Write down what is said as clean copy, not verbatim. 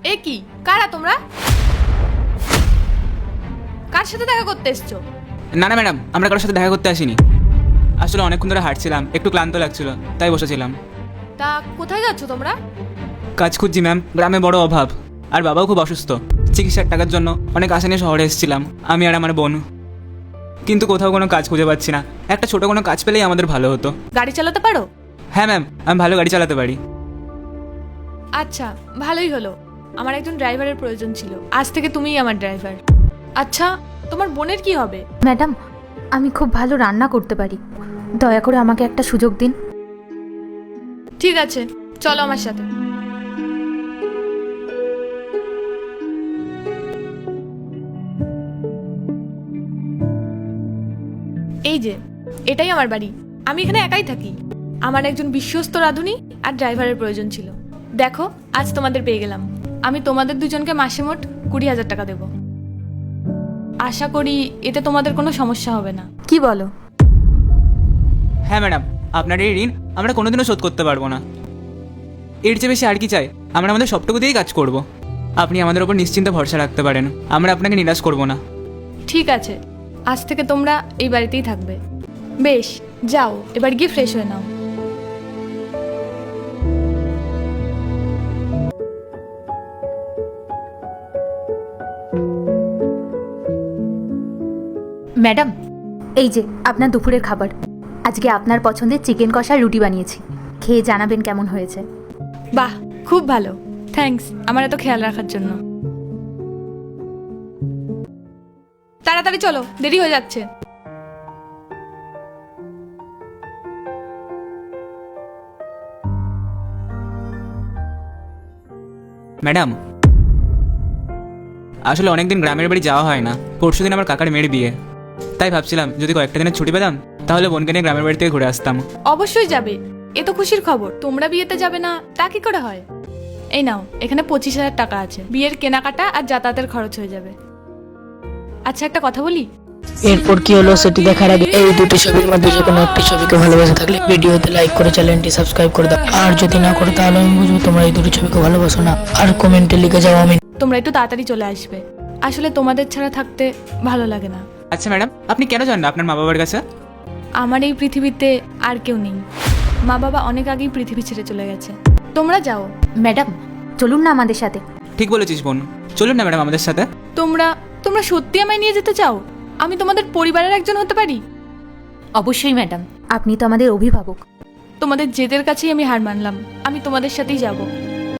এ কি, কারা তোমরা? কার সাথে দেখা করতে এসছো? না না ম্যাডাম, আমরা কারোর সাথে দেখা করতে আসিনি। আসলে অনেকক্ষণ ধরে হাঁটছিলাম, একটু ক্লান্ত লাগছিল, তাই বসেছিলাম। তা কোথায় যাচ্ছ তোমরা? কাজ খুঁজছি ম্যাম, গ্রামে বড় অভাব, আর বাবাও খুব অসুস্থ। চিকিৎসার টাকার জন্য অনেক আশা নিয়ে শহরে এসেছিলাম, আমি আর আমার বোন। কিন্তু কোথাও কোনো কাজ খুঁজে পাচ্ছি না। একটা ছোটো কোনো কাজ পেলেই আমাদের ভালো হতো। গাড়ি চালাতে পারো? হ্যাঁ ম্যাম, আমি ভালো গাড়ি চালাতে পারি। আচ্ছা, ভালোই হলো। আমার একজন ড্রাইভারের প্রয়োজন ছিল, আজ থেকে তুমিই আমার ড্রাইভার। আচ্ছা, তোমার বোনের কি হবে? ম্যাডাম, আমি খুব ভালো রান্না করতে পারি, দয়া করে আমাকে একটা সুযোগ দিন। ঠিক আছে, চলো আমার সাথে। এই যে, এটাই আমার বাড়ি। আমি এখানে একাই থাকি। আমার একজন বিশ্বস্ত রাঁধুনি আর ড্রাইভারের প্রয়োজন ছিল। দেখো, আজ তোমাদের পেয়ে গেলাম। আমি তোমাদের দুজনকে মাসে মোট 20,000 টাকা দেব। আশা করি এতে তোমাদের কোনো সমস্যা হবে না। কি বলো? হ্যাঁ ম্যাডাম, আপনার এই ঋণ আমরা কোনোদিনও শোধ করতে পারবো না। এর চেয়ে বেশি আর কি চাই? আমরা আমাদের সবটুকু দিয়েই কাজ করব। আপনি আমাদের ওপর নিশ্চিন্তে ভরসা রাখতে পারেন, আমরা আপনাকে নিরাশ করব না। ঠিক আছে, আজ থেকে তোমরা এই বাড়িতেই থাকবে। বেশ, যাও এবার গিয়ে ফ্রেশ হয়ে নাও। ম্যাডাম, এই যে আপনার দুপুরের খাবার। আজকে আপনার পছন্দের চিকেন কষা রুটি বানিয়েছি, খেয়ে জানাবেন কেমন হয়েছে। বাহ, খুব ভালো। থ্যাঙ্কস আমার এত খেয়াল রাখার জন্য। তাড়াতাড়ি চলো, দেরি হয়ে যাচ্ছে। ম্যাডাম, আসলে অনেকদিন গ্রামের বাড়ি যাওয়া হয় না। পরশুদিন আমার কাকার মেয়ের বিয়ে, তাই ভাবছিলাম যদি কয়েকটা দিনের ছুটি পেতাম তাহলে বোনকে নিয়ে গ্রামের বাড়ি থেকে ঘুরে আসতাম। অবশ্যই যাবে, এ তো খুশির খবর। তোমরা বিয়েতে যাবে না তা কি করে হয়? এই নাও, এখানে 25,000 টাকা আছে। বিয়ের কেনাকাটা আর যাতায়াতের খরচ হয়ে যাবে। আচ্ছা, একটা কথা বলি। এরপর কি হলো সেটি দেখার আগে এই দুটি ছবির মধ্যে যে কোনো একটি ছবিকে ভালোবাসা থাকলে ভিডিওতে লাইক করে চ্যানেলটি সাবস্ক্রাইব করে দাও। আর যদি না করো তাহলে আমি বুঝবো তোমরা এই দুটি ছবিকে ভালোবাসো না। আর কমেন্টে লিখে যাও আমি। তোমরা একটু তাড়াতাড়ি চলে আসবে, আসলে তোমাদের ছাড়া থাকতে ভালো লাগে না। আচ্ছা ম্যাডাম, আপনি কেন যান না আপনার মা বাবার কাছে? আমার এই পৃথিবীতে আর কেউ নেই। মা বাবা অনেক আগেই পৃথিবী ছেড়ে চলে গেছে। তোমরা যাও। ম্যাডাম, চলুন না আমাদের সাথে। ঠিক বলেছিস বোন, চলুন না ম্যাডাম আমাদের সাথে। তোমরা তোমরা সত্যি আমায় নিয়ে যেতে চাও? আমি তোমাদের পরিবারের একজন হতে পারি? অবশ্যই ম্যাডাম, আপনি তো আমাদের অভিভাবক। তোমাদের জেদের কাছেই আমি হার মানলাম। আমি তোমাদের সাথেই যাব।